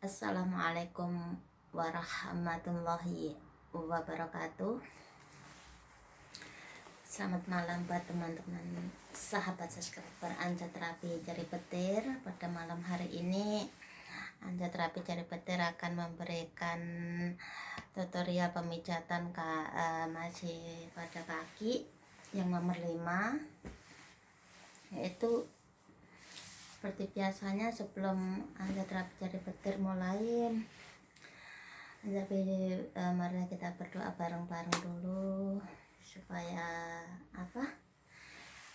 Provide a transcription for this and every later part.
Assalamualaikum warahmatullahi wabarakatuh. Selamat malam buat teman-teman sahabat subscriber Anja Terapi Jari Petir. Pada malam hari ini Anja Terapi Jari Petir akan memberikan tutorial pemijatan masih pada kaki yang nomor 5, yaitu seperti biasanya. Sebelum Anja Terapi Jari Petir mulai, mari kita berdoa bareng-bareng dulu supaya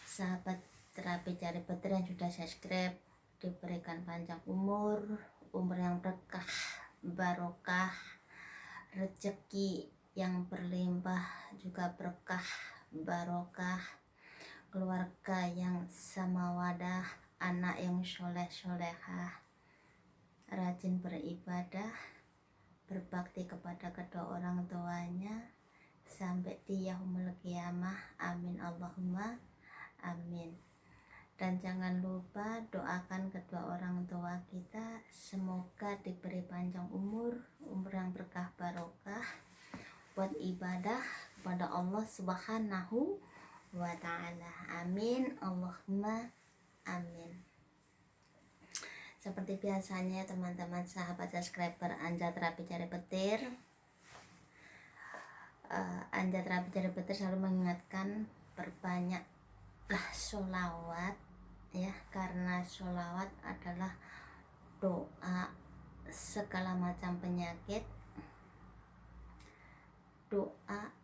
sahabat terapi Jari Petir yang sudah subscribe diberikan panjang umur yang berkah, barokah, rezeki yang berlimpah juga berkah, barokah, keluarga yang samawadah, anak yang soleh-solehah, rajin beribadah, berbakti kepada kedua orang tuanya sampai di yaumul qiyamah. Amin Allahumma amin. Dan jangan lupa doakan kedua orang tua kita semoga diberi panjang umur yang berkah, barokah buat ibadah kepada Allah Subhanahu wa ta'ala. Amin Allahumma amin. Seperti biasanya teman-teman sahabat subscriber Anja Terapi Jari Petir, Anja Terapi Jari Petir selalu mengingatkan perbanyaklah sholawat ya, karena sholawat adalah doa segala macam penyakit, doa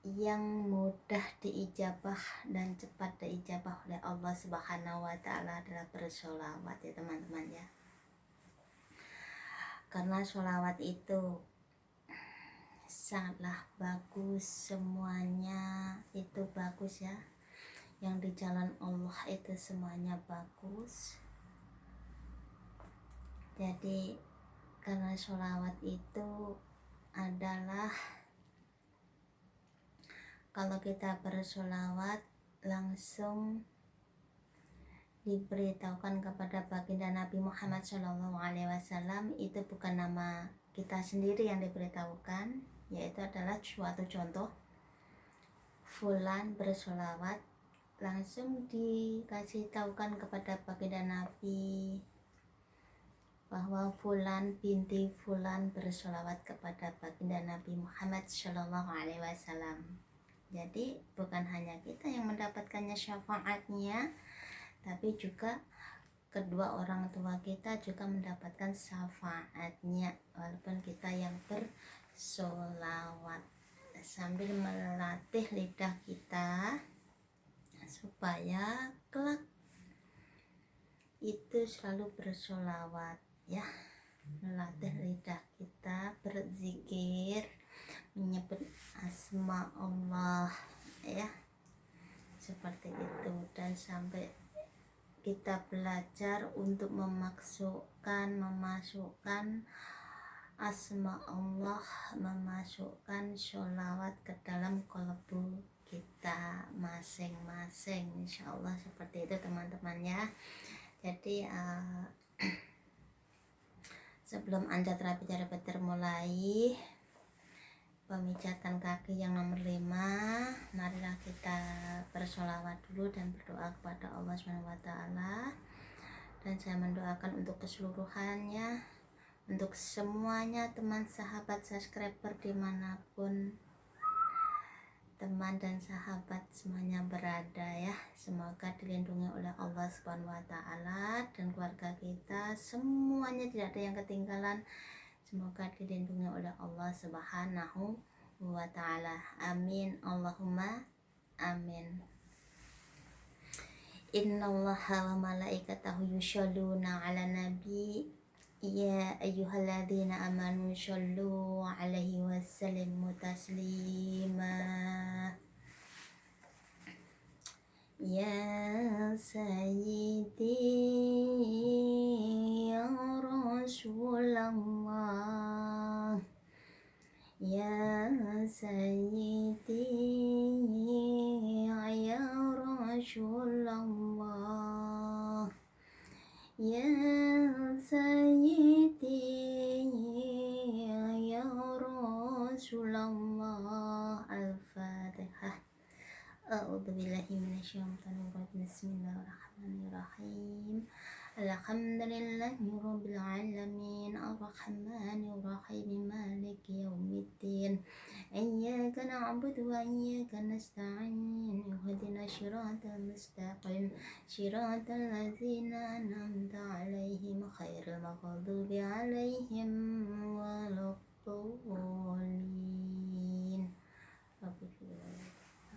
yang mudah diijabah dan cepat diijabah oleh Allah Subhanahu wa ta'ala adalah bersholawat ya teman-teman ya. Karena sholawat itu sangatlah bagus, semuanya itu bagus ya. Yang di jalan Allah itu semuanya bagus. Jadi karena sholawat itu adalah, kalau kita bersholawat langsung diberitahukan kepada baginda Nabi Muhammad SAW, itu bukan nama kita sendiri yang diberitahukan, yaitu adalah suatu contoh. Fulan bersholawat, langsung dikasih tahukan kepada baginda Nabi bahwa Fulan binti Fulan bersholawat kepada baginda Nabi Muhammad SAW. Jadi bukan hanya kita yang mendapatkannya syafaatnya, tapi juga kedua orang tua kita juga mendapatkan syafaatnya walaupun kita yang bersolawat, sambil melatih lidah kita supaya kelak itu selalu bersolawat ya, melatih lidah kita berzikir, menyebut asma Allah ya, seperti itu. Dan sampai kita belajar untuk memasukkan asma Allah, memasukkan sholawat ke dalam kolbu kita masing-masing, insya Allah seperti itu teman-teman ya. Jadi sebelum Anja Terapi Jari Petir mulai pemijatan kaki yang nomor 5, marilah kita bersholawat dulu dan berdoa kepada Allah SWT. Dan saya mendoakan untuk keseluruhannya, untuk semuanya teman sahabat subscriber dimanapun teman dan sahabat semuanya berada ya, semoga dilindungi oleh Allah SWT dan keluarga kita semuanya tidak ada yang ketinggalan. Semoga dilindungi oleh Allah Subhanahu wa ta'ala. Amin Allahumma amin. Innallaha wa malaikatahu yusholluna ala nabi ya ayyuhalladzina amanu shollu alaihi wasallimu taslima. Ya sayyidi ya Rasulullah, ya sayyidi ya Rasulullah, ya sayyidi Alhamdulillahi rabbil alamin, arrahmanir rahim, maliki yaumiddin. Iyyaka na'budu wa iyyaka nasta'in. Ihdinas siratal mustaqim, siratal ladzina an'amta 'alaihim ghairil maghdubi 'alaihim waladdallin.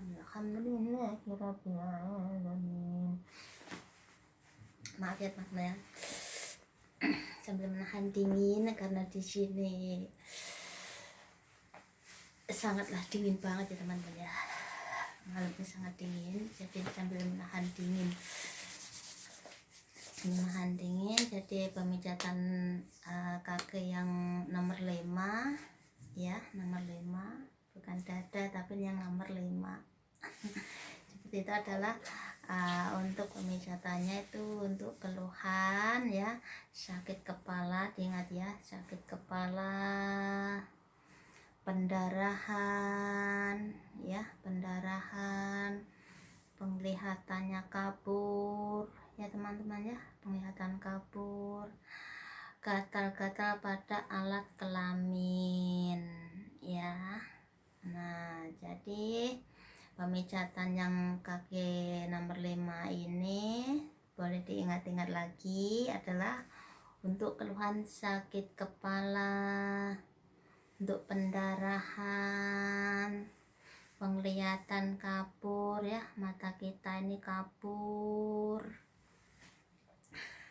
Alhamdulillahi rabbil alamin. Maaf ya teman-teman ya, sambil menahan dingin karena di sini sangatlah dingin banget ya teman-teman ya, malamnya sangat dingin, jadi sambil menahan dingin jadi pemijatan kaki yang nomor 5 ya, nomor 5, bukan dada tapi yang nomor 5 seperti itu adalah untuk pemijatannya itu untuk keluhan ya, sakit kepala, diingat ya, sakit kepala, pendarahan ya, penglihatannya kabur ya teman-teman ya, penglihatan kabur, gatal-gatal pada alat kelamin ya. Nah, jadi pemijatan yang kaki nomor 5 ini boleh diingat-ingat lagi adalah untuk keluhan sakit kepala, untuk pendarahan, penglihatan kabur ya, mata kita ini kabur,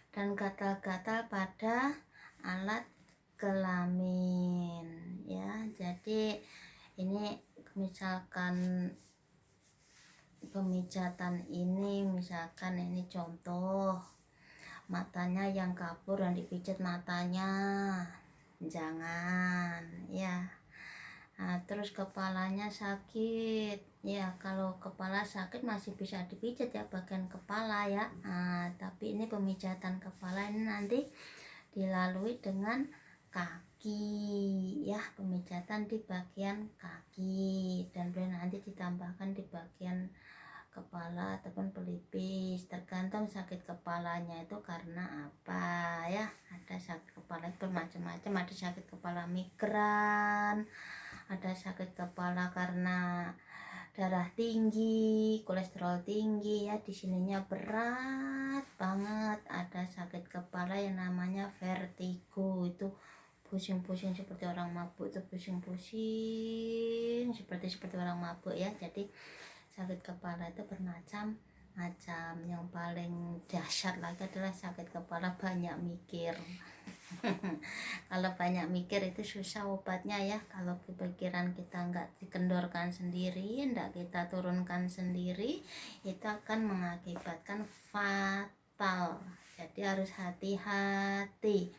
dan gatal-gatal pada alat kelamin ya. Jadi ini misalkan pemijatan ini, misalkan ini contoh matanya yang kabur dan dipijat matanya, jangan ya. Nah, terus kepalanya sakit ya, kalau kepala sakit masih bisa dipijat ya bagian kepala ya. Nah, tapi ini pemijatan kepala ini nanti dilalui dengan kaki ya, pemijatan di bagian kaki, dan boleh nanti ditambahkan di bagian kepala ataupun pelipis, tergantung sakit kepalanya itu karena apa ya. Ada sakit kepala itu bermacam-macam, ada sakit kepala migran, ada sakit kepala karena darah tinggi, kolesterol tinggi ya, di sininya berat banget. Ada sakit kepala yang namanya vertigo, itu pusing-pusing seperti orang mabuk, itu pusing-pusing seperti orang mabuk ya. Jadi sakit kepala itu bermacam-macam. Yang paling dahsyat lagi adalah sakit kepala banyak mikir. Kalau banyak mikir itu susah obatnya ya. Kalau pikiran kita nggak dikendorkan sendiri, nggak kita turunkan sendiri, itu akan mengakibatkan fatal. Jadi harus hati-hati,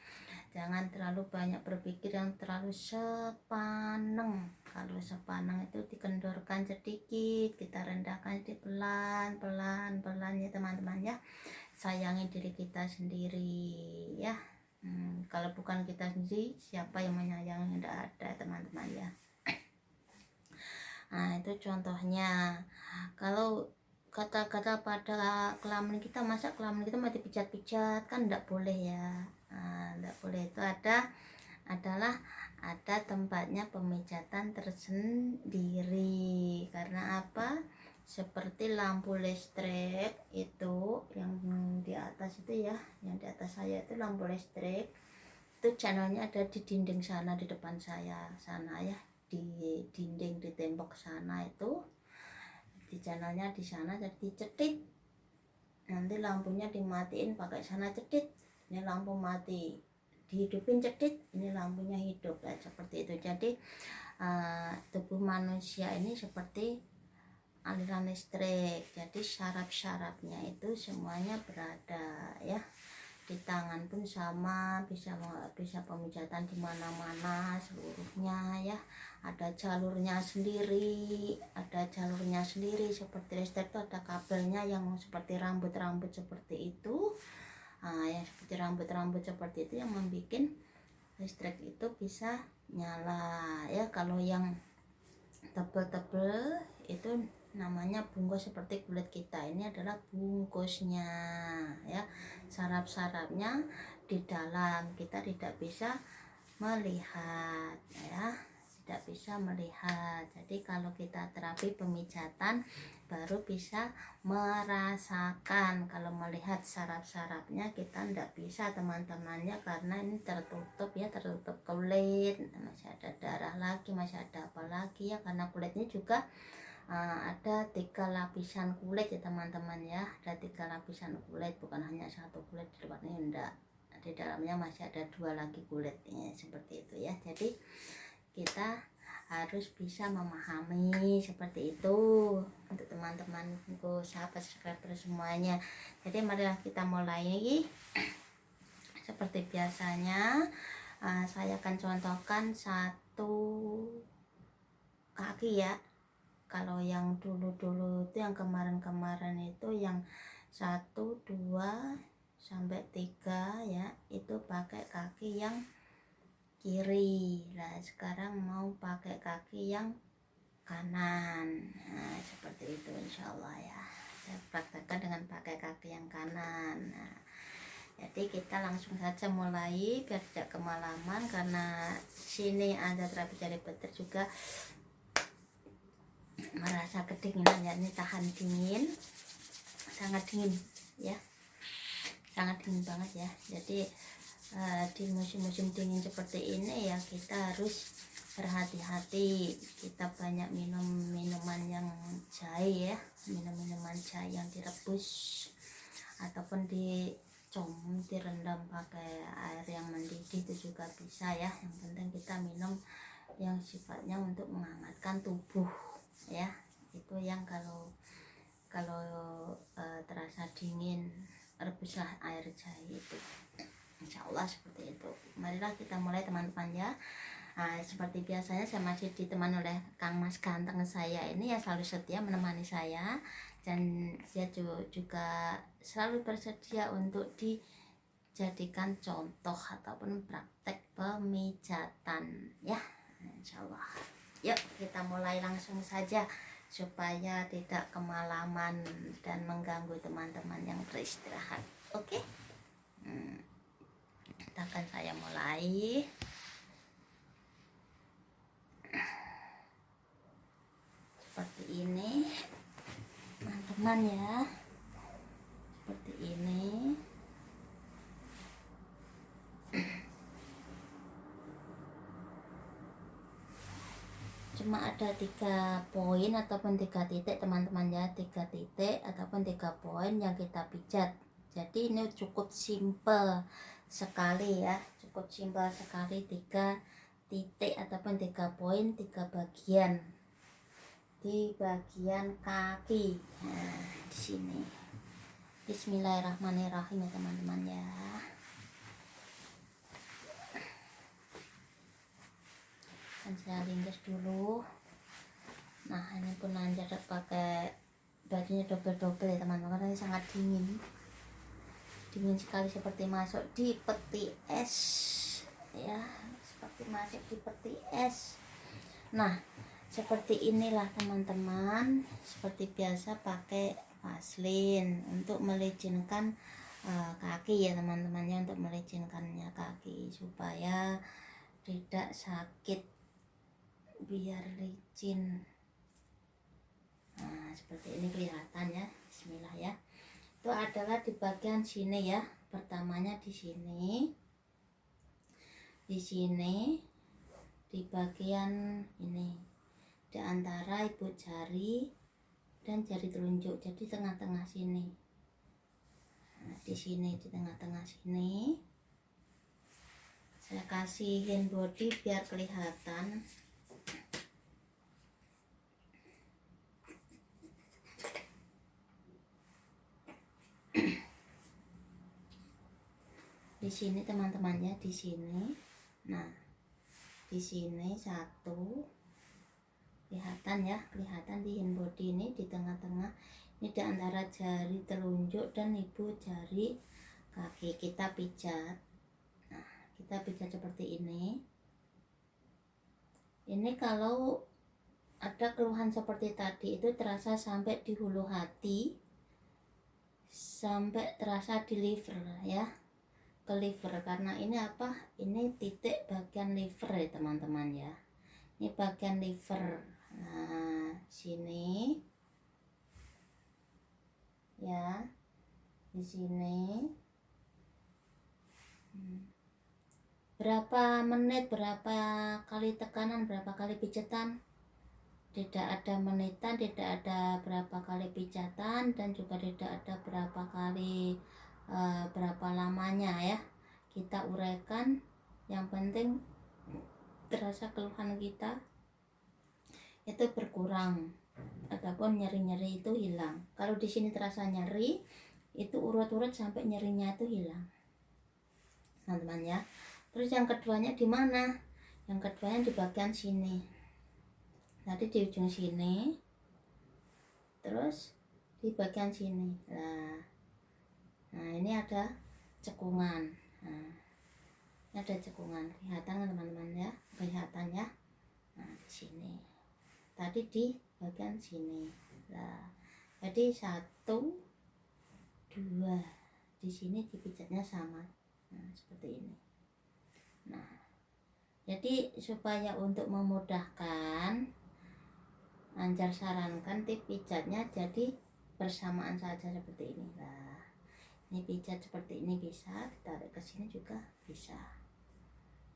jangan terlalu banyak berpikir yang terlalu sepaneng. Kalau sepaneng itu dikendorkan sedikit, kita rendahkan sedikit, pelan ya teman-teman ya. Sayangi diri kita sendiri ya. Kalau bukan kita sendiri, siapa yang menyayangi? Tidak ada teman-teman ya. Nah, itu contohnya. Kalau kata-kata pada kelamin kita, masa kelamin kita mau dipijat-pijat, kan tidak boleh ya. Tidak boleh. Itu adalah ada tempatnya pemijatan tersendiri. Karena apa? Seperti lampu listrik itu yang di atas itu ya, yang di atas saya itu lampu listrik, itu channelnya ada di dinding sana, di depan saya sana ya, di dinding, di tembok sana itu, di channelnya di sana. Jadi cetit, nanti lampunya dimatiin pakai sana, cetit, ini lampu mati, dihidupin, cetit, ini lampunya hidup ya, seperti itu. Jadi tubuh manusia ini seperti aliran listrik. Jadi syaraf-syarafnya itu semuanya berada ya. Di tangan pun sama, bisa pemijatan di mana-mana seluruhnya ya. Ada jalurnya sendiri, seperti listrik itu ada kabelnya yang seperti rambut-rambut seperti itu. Yang seperti rambut-rambut seperti itu yang membuat listrik itu bisa nyala ya. Kalau yang tebel-tebel itu namanya bungkus seperti kulit kita, ini adalah bungkusnya ya. saraf-sarafnya di dalam, kita tidak bisa melihat ya, tidak bisa melihat. Jadi kalau kita terapi pemijatan baru bisa merasakan. Kalau melihat saraf-sarafnya kita tidak bisa teman-temannya, karena ini tertutup ya, tertutup kulit, masih ada darah lagi, masih ada apa lagi ya, karena kulitnya juga ada 3 lapisan kulit ya teman-teman ya, ada 3 lapisan kulit, bukan hanya satu kulit di luarnya, enggak, di dalamnya masih ada 2 lagi kulitnya, seperti itu ya. Jadi kita harus bisa memahami seperti itu untuk teman-temanku, sahabat subscriber semuanya. Jadi marilah kita mulai. Seperti biasanya saya akan contohkan satu kaki ya. Kalau yang dulu-dulu itu, yang kemarin-kemarin itu, yang 1, 2 sampai 3 ya, itu pakai kaki yang kiri. Nah sekarang mau pakai kaki yang kanan. Nah seperti itu insyaallah ya, saya praktekkan dengan pakai kaki yang kanan. Nah, jadi kita langsung saja mulai biar tidak kemalaman, karena sini ada terapi jari petir juga merasa kedinginan ya, ini tahan dingin, sangat dingin ya, sangat dingin banget ya. Jadi di musim-musim dingin seperti ini ya, kita harus berhati-hati. Kita banyak minum minuman yang jahe ya, minum-minuman jahe yang direbus ataupun direndam pakai air yang mendidih, itu juga bisa ya. Yang penting kita minum yang sifatnya untuk menghangatkan tubuh ya. Itu yang kalau terasa dingin, rebuslah air jahe itu, insyaallah seperti itu. Marilah kita mulai teman-teman ya. Seperti biasanya saya masih ditemani oleh Kang Mas ganteng saya ini ya, selalu setia menemani saya, dan dia juga selalu bersedia untuk dijadikan contoh ataupun praktek pemijatan ya, insyaallah. Yuk kita mulai langsung saja supaya tidak kemalaman dan mengganggu teman-teman yang beristirahat. Oke? Akan saya mulai. Seperti ini teman-teman ya, seperti ini. Cuma ada 3 poin ataupun 3 titik teman-teman ya, 3 titik ataupun 3 poin yang kita pijat. Jadi ini cukup simple sekali ya, cukup simpel sekali, 3 titik ataupun 3 poin, 3 bagian di bagian kaki. Nah di sini. Bismillahirrahmanirrahim ya teman-teman ya. Dan saya ringkas dulu. Nah ini pun lanjut pakai bajunya double-double ya teman-teman, karena ini sangat dingin sekali, seperti masuk di peti es ya, seperti masuk di peti es. Nah seperti inilah teman-teman, seperti biasa pakai vaselin untuk melicinkan kaki ya teman-teman ya, untuk melicinkannya kaki supaya tidak sakit, biar licin. Nah seperti ini kelihatan ya, bismillah ya. Itu adalah di bagian sini ya, pertamanya di sini, di bagian ini, di antara ibu jari dan jari telunjuk, jadi tengah-tengah sini. Nah, di sini, di tengah-tengah sini saya kasih hand body biar kelihatan. Di sini teman-teman ya, di sini. Nah di sini 1, kelihatan ya, kelihatan di hand body ini, di tengah-tengah ini, di antara jari telunjuk dan ibu jari kaki kita pijat. Nah kita pijat seperti ini. Ini kalau ada keluhan seperti tadi itu terasa sampai di hulu hati, sampai terasa di liver ya, ke liver, karena ini apa, ini titik bagian liver ya teman-teman ya, ini bagian liver. Nah sini ya, di sini. Berapa menit, berapa kali tekanan, berapa kali pijatan, tidak ada menitan, tidak ada berapa kali pijatan, dan juga tidak ada berapa kali berapa lamanya ya, kita uraikan. Yang penting terasa keluhan kita itu berkurang ataupun nyeri-nyeri itu hilang. Kalau di sini terasa nyeri, itu urut-urut sampai nyerinya itu hilang teman-teman ya. Terus yang keduanya di mana? Yang keduanya di bagian sini. Tadi di ujung sini, terus di bagian sini. Nah ini ada cekungan. Nah, ini ada cekungan, kelihatan kan teman-teman ya? Kelihatan ya? Nah di sini. Tadi di bagian sini. Nah, jadi 1, 2, di sini dipijatnya sama. Nah seperti ini. Nah jadi supaya untuk memudahkan, Anjar sarankan tip pijatnya jadi bersamaan saja seperti ini. Nah, ini pijat seperti ini bisa, ditarik ke sini juga bisa.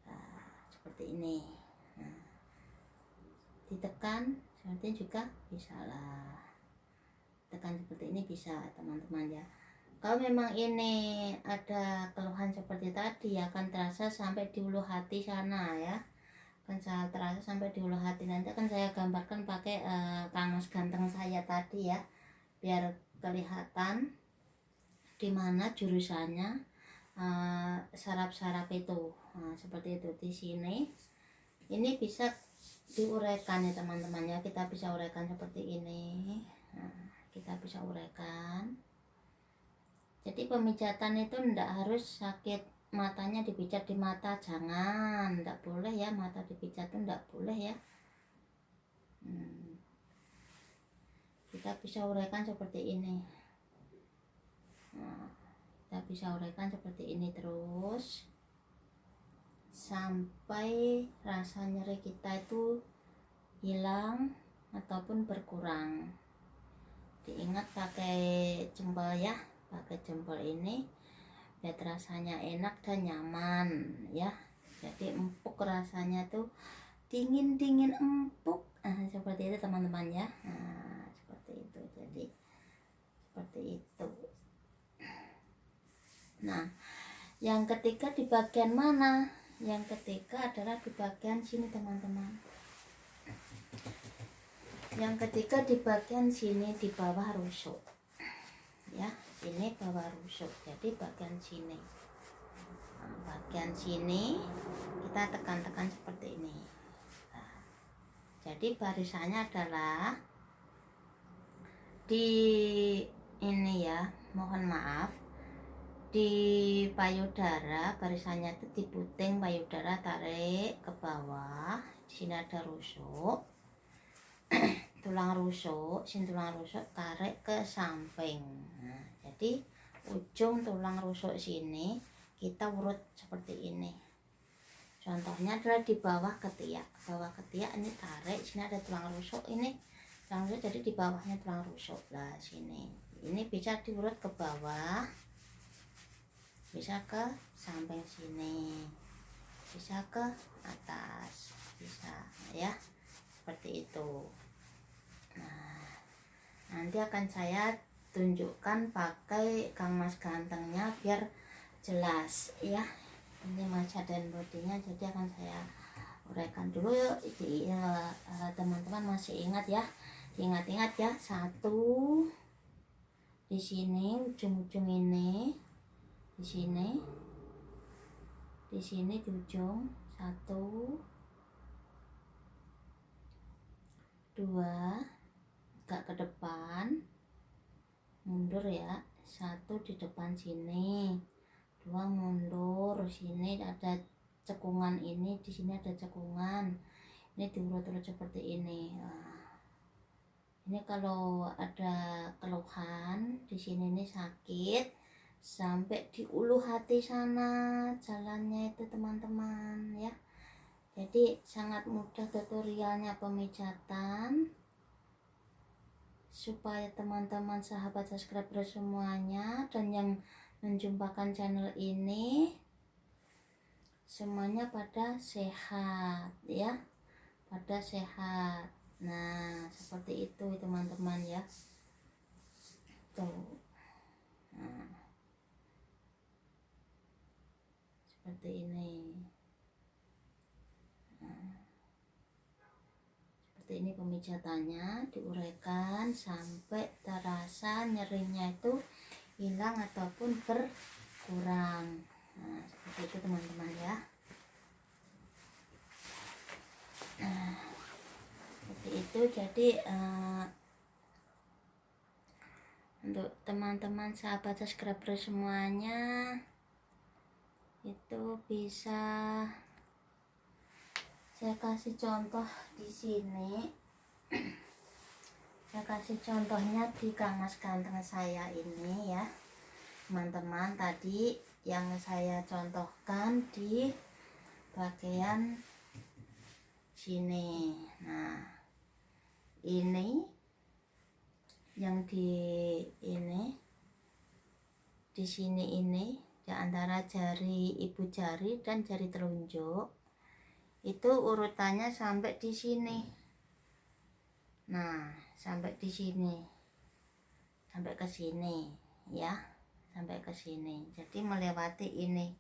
Nah, seperti ini. Nah, ditekan seperti ini juga bisa lah. Tekan seperti ini bisa teman-teman ya. Kalau memang ini ada keluhan seperti tadi, akan terasa sampai di ulu hati sana ya. Kan saya terasa sampai di ulu hati. Nanti akan saya gambarkan pakai Kang Mas ganteng saya tadi ya, biar kelihatan di mana jurusannya saraf-saraf itu. Nah, seperti itu di sini. Ini bisa diuraikan ya teman-teman ya, kita bisa uraikan seperti ini. Nah, kita bisa uraikan. Jadi pemijatan itu tidak harus sakit matanya dipijat di mata, jangan, tidak boleh ya, mata dipijat itu tidak boleh ya. Kita bisa uraikan seperti ini. Nah, kita bisa uraikan seperti ini terus sampai rasa nyeri kita itu hilang ataupun berkurang. Diingat pakai jempol ya, pakai jempol ini biar rasanya enak dan nyaman ya. Jadi empuk rasanya tuh, dingin empuk. Seperti itu teman-teman ya. Nah, seperti itu. Jadi seperti itu. Nah, yang ketiga di bagian mana? Yang ketiga adalah di bagian sini teman-teman. Yang ketiga di bagian sini, di bawah rusuk ya. Ini bawah rusuk, jadi bagian sini. Nah, bagian sini kita tekan-tekan seperti ini. Nah, jadi barisannya adalah di ini ya, mohon maaf, di payudara, barisannya itu di puting payudara, tarik ke bawah. Di sini ada rusuk, tulang rusuk, tulang rusuk tarik ke samping. Nah, jadi ujung tulang rusuk sini kita urut seperti ini. Contohnya adalah di bawah ketiak. Bawah ketiak ini tarik, sini ada tulang rusuk, ini tulang rusuk, jadi di bawahnya tulang rusuk. Lah sini. Ini bisa diurut ke bawah. Bisa ke samping sini. Bisa ke atas. Bisa ya. Seperti itu. Nah, nanti akan saya tunjukkan pakai Kang Mas gantengnya biar jelas ya. Ini maca dan bodinya, jadi akan saya uraikan dulu teman-teman masih ingat ya, ingat-ingat ya. 1 di sini, ujung-ujung ini, di sini di ujung. 1, 2, agak ke depan, mundur ya. 1 di depan sini, 2 mundur, sini ada cekungan, ini di sini ada cekungan, ini diurut-urut seperti ini. Nah, Ini kalau ada keluhan di sini nih sakit sampai di ulu hati sana jalannya itu teman-teman ya. Jadi sangat mudah tutorialnya pemijatan, supaya teman-teman sahabat subscriber semuanya dan yang menjumpakan channel ini semuanya pada sehat ya, pada sehat. Nah seperti itu teman-teman ya, tuh. Nah seperti ini. Nah, seperti ini pemijatannya, diuraikan sampai terasa nyerinya itu hilang ataupun berkurang. Nah seperti itu teman-teman ya. Nah seperti itu. Jadi untuk teman-teman sahabat subscriber semuanya itu bisa saya kasih contoh di sini. Saya kasih contohnya di kamas ganteng saya ini ya teman-teman. Tadi yang saya contohkan di bagian sini. Nah ini yang di sini ini di antara jari ibu jari dan jari telunjuk itu urutannya sampai di sini. Nah sampai di sini, sampai ke sini ya, sampai ke sini. Jadi melewati ini,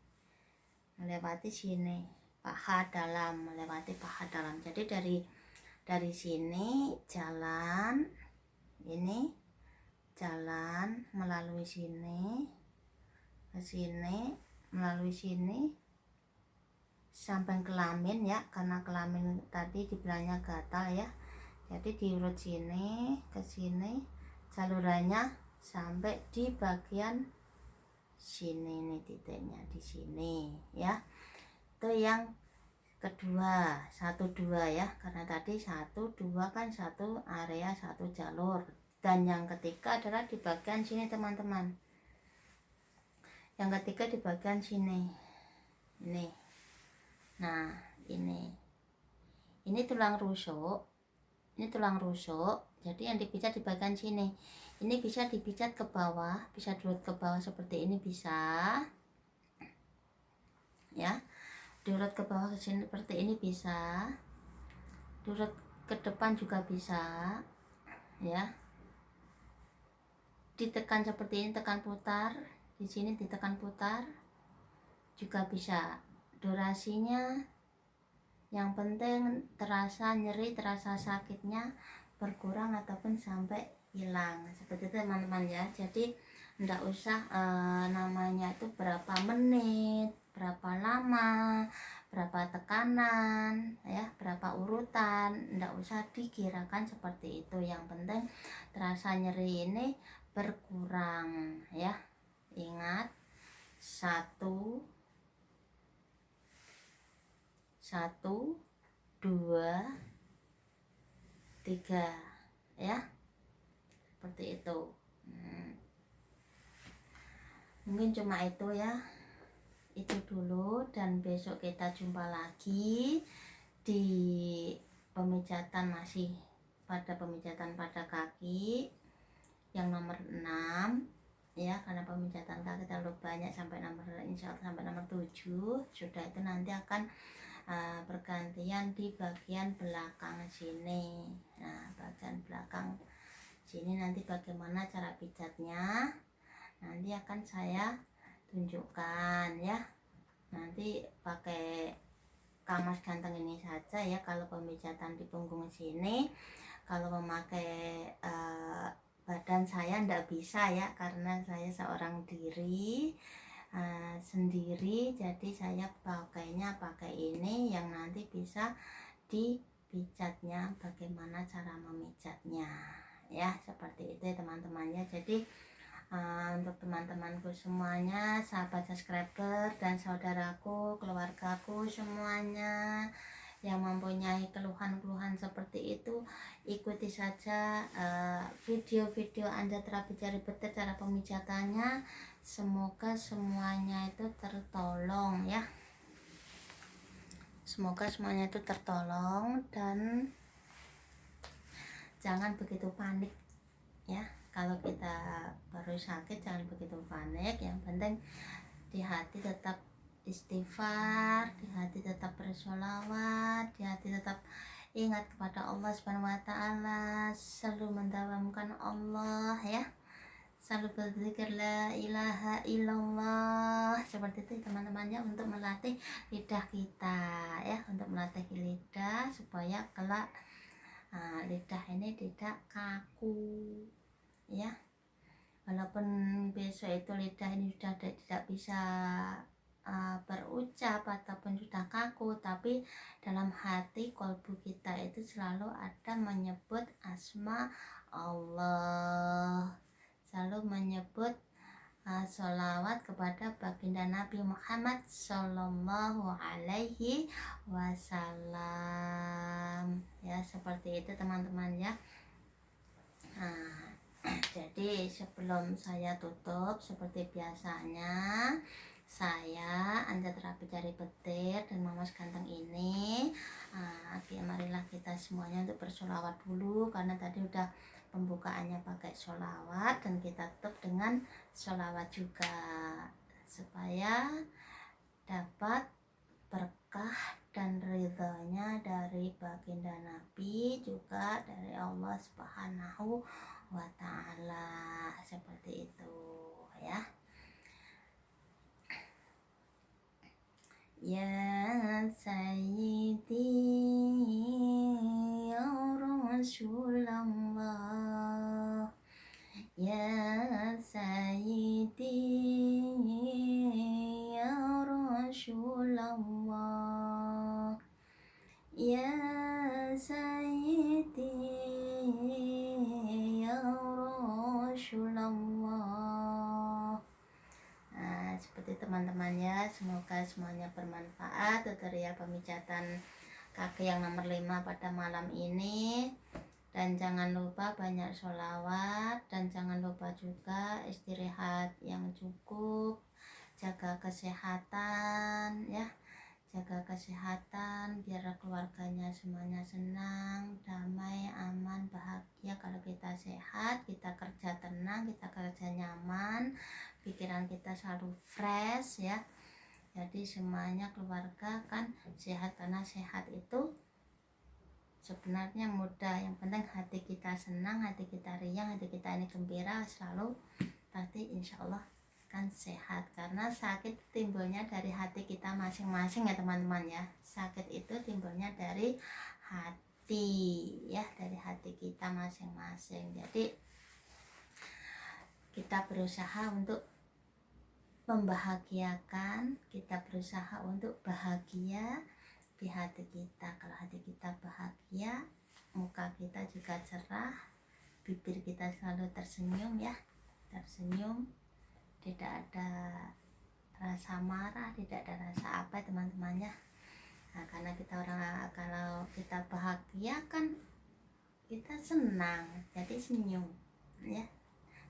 melewati sini, paha dalam, melewati paha dalam. Jadi dari sini jalan, ini jalan melalui sini ke sini, melalui sini sampai kelamin ya, karena kelamin tadi dibilangnya gatal ya. Jadi diurut sini ke sini salurannya sampai di bagian sini nih, titiknya di sini ya. Itu yang kedua, 1-2 ya, karena tadi 1-2 kan satu area satu jalur. Dan yang ketiga adalah di bagian sini teman-teman. Yang ketiga di bagian sini ini. Nah ini tulang rusuk, ini tulang rusuk. Jadi yang dipijat di bagian sini. Ini bisa dipijat ke bawah, bisa diurut ke bawah seperti ini bisa ya, diurut ke bawah ke sini seperti ini bisa, diurut ke depan juga bisa ya, ditekan seperti ini, tekan putar di sini, ditekan putar juga bisa. Durasinya yang penting terasa nyeri, terasa sakitnya berkurang ataupun sampai hilang, seperti itu teman-teman ya. Jadi enggak usah namanya itu berapa menit, berapa lama, berapa tekanan ya, berapa urutan, enggak usah dikirakan seperti itu. Yang penting terasa nyeri ini berkurang ya. Ingat, 1 2 3 ya, seperti itu. Mungkin cuma itu ya, itu dulu, dan besok kita jumpa lagi di pemijatan, masih pada pemijatan pada kaki yang nomor 6 ya, karena pemijatan kaki terlalu banyak sampai nomor, insya Allah sampai nomor 7. Sudah itu nanti akan bergantian di bagian belakang sini. Nah bagian belakang sini nanti bagaimana cara pijatnya nanti akan saya tunjukkan ya. Nanti pakai kamas ganteng ini saja ya kalau pemijatan di punggung sini. Kalau memakai badan saya ndak bisa ya, karena saya seorang diri sendiri. Jadi saya pakainya pakai ini yang nanti bisa dipijatnya, bagaimana cara memijatnya ya, seperti itu teman-teman ya. Jadi untuk teman-temanku semuanya, sahabat subscriber dan saudaraku, keluargaku semuanya yang mempunyai keluhan-keluhan seperti itu, ikuti saja video-video Anja terapi jari betir, cara pemijatannya. Semoga semuanya itu tertolong ya, semoga semuanya itu tertolong, dan jangan begitu panik ya. Kalau kita baru sakit jangan begitu panik, yang penting di hati tetap istighfar, di hati tetap bersolawat, di hati tetap ingat kepada Allah Subhanahu wa Ta'ala, selalu mendawamkan Allah ya, selalu berzikir la ilaha illallah, seperti itu teman-temannya, untuk melatih lidah kita ya, untuk melatih lidah supaya kelak lidah ini tidak kaku ya. Walaupun besok itu lidah ini sudah tidak bisa berucap ataupun sudah kaku, tapi dalam hati kolbu kita itu selalu ada menyebut asma Allah, selalu menyebut sholawat kepada baginda Nabi Muhammad Sallallahu Alaihi Wasallam ya, seperti itu teman-teman ya. Jadi sebelum saya tutup, seperti biasanya, saya Anja terapi jari betir dan Mamas Ganteng ini, marilah kita semuanya untuk bersolawat dulu, karena tadi udah pembukaannya pakai solawat, dan kita tutup dengan solawat juga, supaya dapat berkah dan ridhonya dari baginda Nabi, juga dari Allah Subhanahu wa Ta'ala, seperti itu ya. Ya Sayyidi ya Rasulullah, ya Sayyidi ya Rasulullah, ya Sayyidi ya Rasulullah. Seperti teman-temannya, semoga semuanya bermanfaat tutorial pemijatan kaki yang nomor 5 pada malam ini. Dan jangan lupa banyak sholawat, dan jangan lupa juga istirahat yang cukup, jaga kesehatan ya, jaga kesehatan biar keluarganya semuanya senang, damai, aman, bahagia. Kalau kita sehat, kita kerja tenang, kita kerja nyaman, pikiran kita selalu fresh ya. Jadi semuanya keluarga kan sehat, karena sehat itu sebenarnya mudah, yang penting hati kita senang, hati kita riang, hati kita ini gembira selalu, pasti insya Allah kan sehat. Karena sakit timbulnya dari hati kita masing-masing ya teman-teman ya, sakit itu timbulnya dari hati ya, dari hati kita masing-masing. Jadi kita berusaha untuk membahagiakan, kita berusaha untuk bahagia di hati kita. Kalau hati kita bahagia, muka kita juga cerah, bibir kita selalu tersenyum ya, tersenyum, tidak ada rasa marah, tidak ada rasa apa teman-temannya. Karena kita orang, kalau kita bahagia kan kita senang, jadi senyum ya.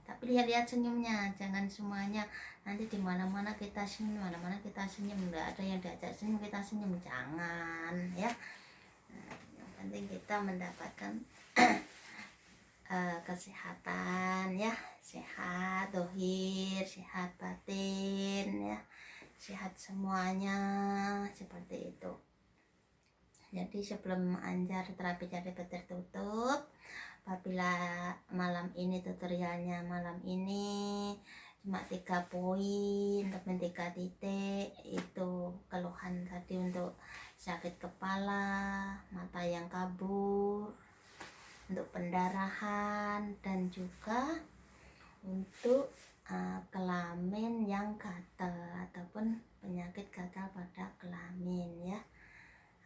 Tapi lihat-lihat senyumnya, jangan semuanya nanti di mana-mana kita senyum, mana-mana kita senyum, nggak ada yang diajak senyum kita senyum, jangan ya. Yang penting kita mendapatkan kesehatan ya, sehat dohir, sehat batin ya, sehat semuanya, seperti itu. Jadi sebelum Anjar terapi jari betir tutup, apabila malam ini tutorialnya malam ini cuma 3 poin ataupun 3 titik, itu keluhan tadi untuk sakit kepala, mata yang kabur, untuk pendarahan, dan juga untuk kelamin yang gatal ataupun penyakit gatal pada kelamin ya.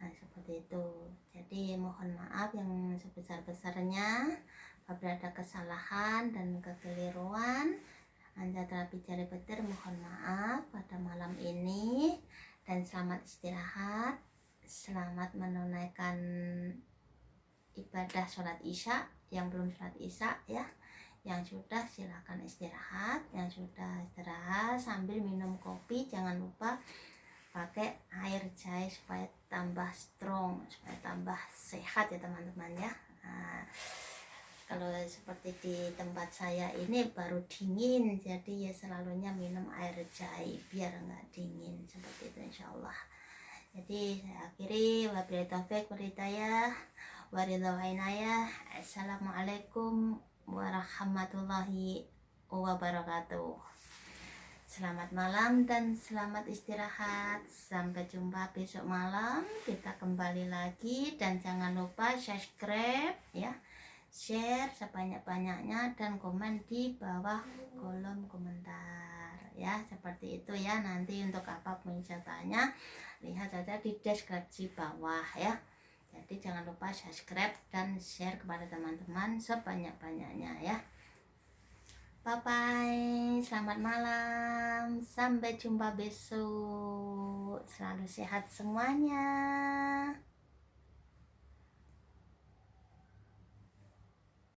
Seperti itu. Jadi mohon maaf yang sebesar-besarnya apabila ada kesalahan dan kekeliruan. Anja terapi jari betir mohon maaf pada malam ini, dan selamat istirahat. selamat menunaikan ibadah sholat isya. Yang belum sholat isya ya, yang sudah silakan istirahat. Yang sudah istirahat sambil minum kopi, jangan lupa pakai air jahe supaya tambah strong, supaya tambah sehat ya teman-teman ya. Nah, kalau seperti di tempat saya ini baru dingin, jadi ya selalunya minum air jahe biar nggak dingin, seperti itu insyaallah. Jadi saya akhiri, wabillahi taufik wal hidayah, waridhawal inayah. Assalamualaikum warahmatullahi wabarakatuh. Selamat malam dan selamat istirahat. Sampai jumpa besok malam, kita kembali lagi. Dan jangan lupa subscribe ya, share sebanyak-banyaknya, dan komen di bawah kolom komentar ya, seperti itu ya. Nanti untuk apa penjelasannya lihat saja di deskripsi bawah ya. Jadi jangan lupa subscribe dan share kepada teman-teman sebanyak-banyaknya ya. Bye bye, selamat malam, sampai jumpa besok. Selalu sehat semuanya.